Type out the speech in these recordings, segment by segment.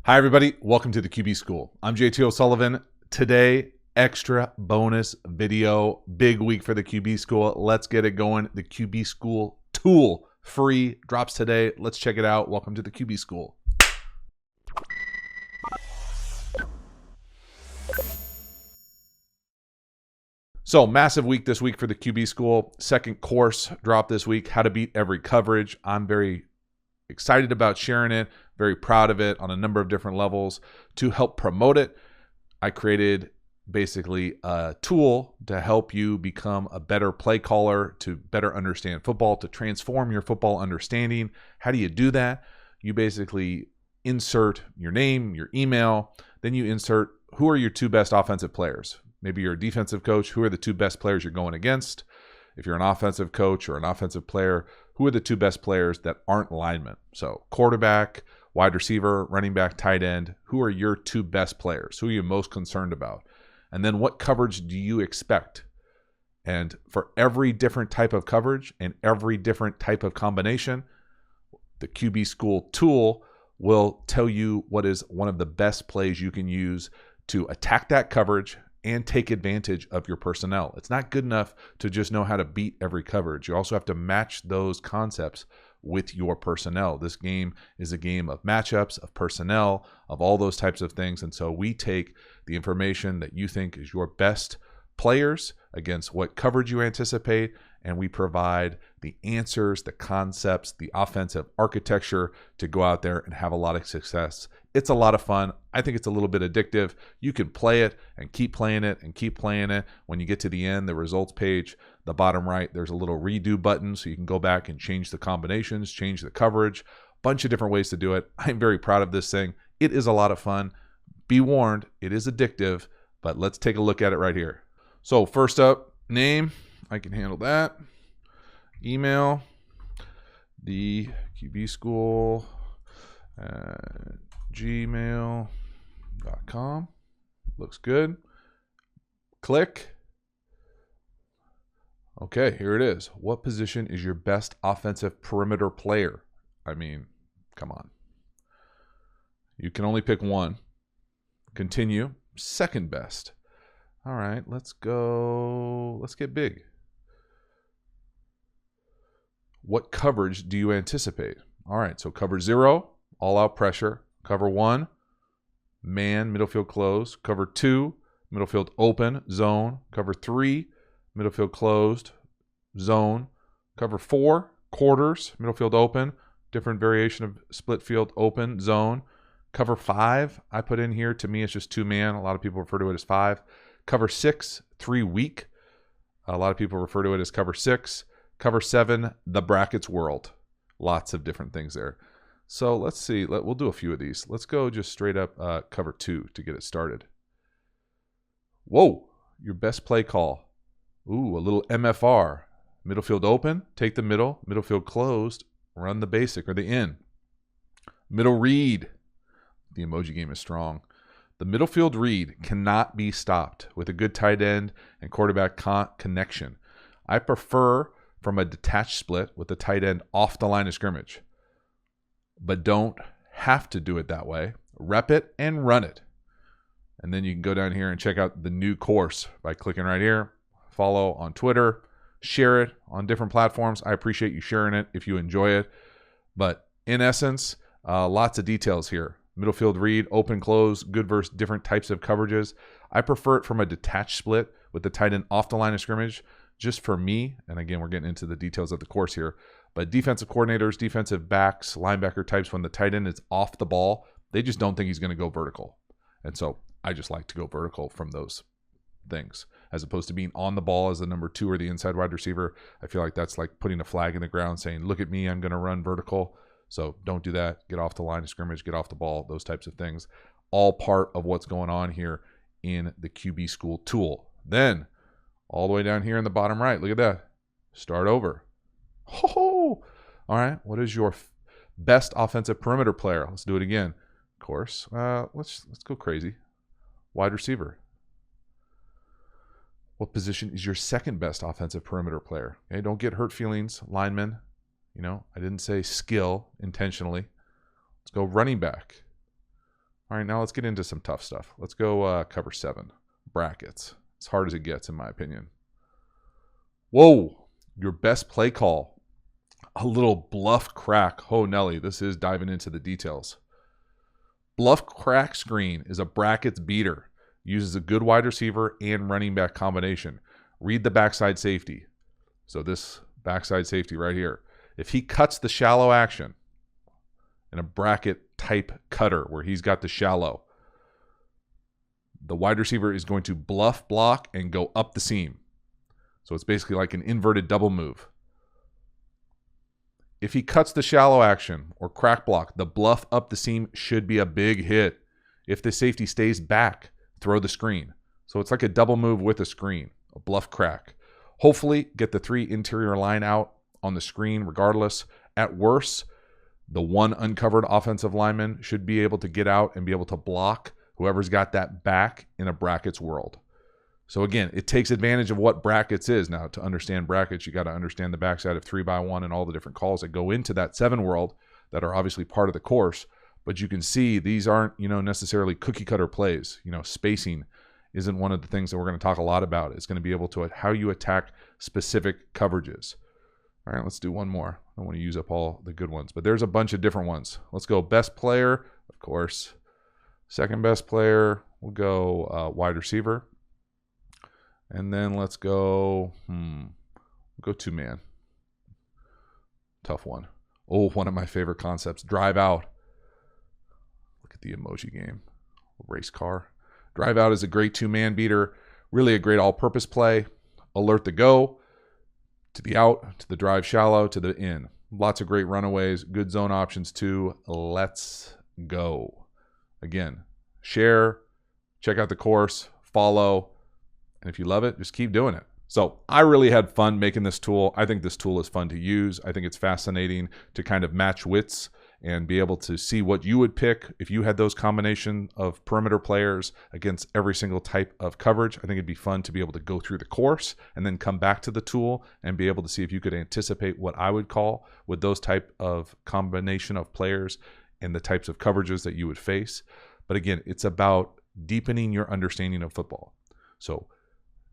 Hi, everybody. Welcome to the QB School. I'm JT O'Sullivan. Today, extra bonus video. Big week for the QB School. Let's get it going. The QB School tool free drops today. Let's check it out. Welcome to the QB School. So, massive week this week for the QB School. Second course dropped this week, how to beat every coverage. I'm very excited about sharing it, very proud of it on a number of different levels. To help promote it, I created basically a tool to help you become a better play caller, to better understand football, to transform your football understanding. How do you do that? You basically insert your name, your email, then you insert who are your two best offensive players. Maybe you're a defensive coach. Who are the two best players you're going against? If you're an offensive coach or an offensive player, who are the two best players that aren't linemen? So quarterback, wide receiver, running back, tight end. Who are your two best players? Who are you most concerned about? And then what coverage do you expect? And for every different type of coverage and every different type of combination, the QB School tool will tell you what is one of the best plays you can use to attack that coverage and take advantage of your personnel. It's not good enough to just know how to beat every coverage. You also have to match those concepts with your personnel. This game is a game of matchups, of personnel, of all those types of things. And so we take the information that you think is your best players against what coverage you anticipate, and we provide the answers, the concepts, the offensive architecture to go out there and have a lot of success. It's a lot of fun. I think it's a little bit addictive. You can play it and keep playing it and keep playing it. When you get to the end, the results page, the bottom right, there's a little redo button so you can go back and change the combinations, change the coverage, bunch of different ways to do it. I'm very proud of this thing. It is a lot of fun. Be warned, it is addictive, but let's take a look at it right here. So first up, name, I can handle that. Email, the QB School gmail.com. Looks good. Click. Okay, here it is. What position is your best offensive perimeter player? I mean, come on. You can only pick one. Continue. Second best. All right, let's go. Let's get big. What coverage do you anticipate? All right, so cover 0, all out pressure. Cover 1, man, middle field closed. Cover 2, middle field open, zone. Cover 3, middle field closed, zone. Cover 4, quarters, middle field open. Different variation of split field open, zone. Cover 5, I put in here. To me, it's just 2 man. A lot of people refer to it as 5. Cover 6, 3 weak. A lot of people refer to it as cover 6. Cover 7, the brackets world. Lots of different things there. So let's see. We'll do a few of these. Let's go just straight up cover 2 to get it started. Whoa, your best play call. Ooh, a little MFR. Middle field open, take the middle. Middle field closed, run the basic or the in. Middle read. The emoji game is strong. The middle field read cannot be stopped with a good tight end and quarterback connection. I prefer from a detached split with the tight end off the line of scrimmage, but don't have to do it that way. Rep it and run it. And then you can go down here and check out the new course by clicking right here. Follow on Twitter, share it on different platforms. I appreciate you sharing it if you enjoy it. But in essence, lots of details here. Middle field read, open, close, good versus different types of coverages. I prefer it from a detached split with the tight end off the line of scrimmage, just for me. And again, we're getting into the details of the course here. But defensive coordinators, defensive backs, linebacker types, when the tight end is off the ball, they just don't think he's going to go vertical. And so I just like to go vertical from those things, as opposed to being on the ball as the number 2 or the inside wide receiver. I feel like that's like putting a flag in the ground saying, look at me, I'm going to run vertical. So don't do that. Get off the line of scrimmage, get off the ball, those types of things. All part of what's going on here in the QB School tool. Then all the way down here in the bottom right, look at that. Start over. Ho! All right, what is your best offensive perimeter player? Let's do it again. Of course, let's go crazy. Wide receiver. What position is your second best offensive perimeter player? Okay, don't get hurt feelings, lineman. I didn't say skill intentionally. Let's go running back. All right, now let's get into some tough stuff. Let's go cover 7. Brackets. As hard as it gets, in my opinion. Whoa, your best play call. A little bluff crack. Oh, Nelly, this is diving into the details. Bluff crack screen is a brackets beater. Uses a good wide receiver and running back combination. Read the backside safety. So this backside safety right here. If he cuts the shallow action in a bracket type cutter where he's got the shallow, the wide receiver is going to bluff block and go up the seam. So it's basically like an inverted double move. If he cuts the shallow action or crack block, the bluff up the seam should be a big hit. If the safety stays back, throw the screen. So it's like a double move with a screen, a bluff crack. Hopefully get the 3 interior line out on the screen regardless. At worst, the 1 uncovered offensive lineman should be able to get out and be able to block whoever's got that back in a brackets world. So again, it takes advantage of what brackets is. Now, to understand brackets, you got to understand the backside of 3x1 and all the different calls that go into that 7 world that are obviously part of the course. But you can see these aren't, necessarily cookie cutter plays. Spacing isn't one of the things that we're going to talk a lot about. It's going to be able to how you attack specific coverages. All right, let's do one more. I don't want to use up all the good ones, but there's a bunch of different ones. Let's go best player, of course. Second best player, we'll go wide receiver. And then let's go, we'll go 2-man. Tough one. Oh, one of my favorite concepts, drive out. Look at the emoji game. Race car. Drive out is a great 2-man beater. Really a great all-purpose play. Alert the go, to the out, to the drive shallow, to the in. Lots of great runaways. Good zone options too. Let's go. Again, share, check out the course, follow. And if you love it, just keep doing it. So I really had fun making this tool. I think this tool is fun to use. I think it's fascinating to kind of match wits and be able to see what you would pick if you had those combination of perimeter players against every single type of coverage. I think it'd be fun to be able to go through the course and then come back to the tool and be able to see if you could anticipate what I would call with those type of combination of players and the types of coverages that you would face. But again, it's about deepening your understanding of football. So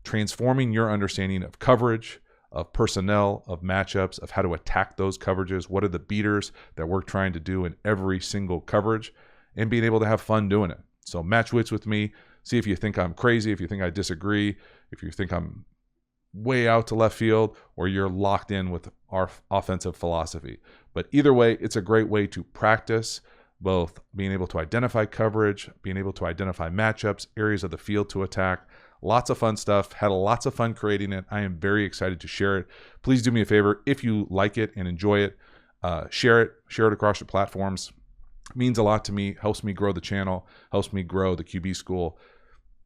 transforming your understanding of coverage, of personnel, of matchups, of how to attack those coverages. What are the beaters that we're trying to do in every single coverage, and being able to have fun doing it. So match wits with me. See if you think I'm crazy, if you think I disagree, if you think I'm way out to left field, or you're locked in with our offensive philosophy. But either way, it's a great way to practice both being able to identify coverage, being able to identify matchups, areas of the field to attack. Lots of fun stuff. Had lots of fun creating it. I am very excited to share it. Please do me a favor. If you like it and enjoy it, share it across your platforms. It means a lot to me. Helps me grow the channel. Helps me grow the QB School.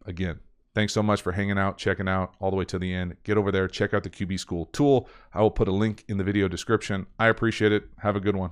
Again, thanks so much for hanging out, checking out all the way to the end. Get over there. Check out the QB School tool. I will put a link in the video description. I appreciate it. Have a good one.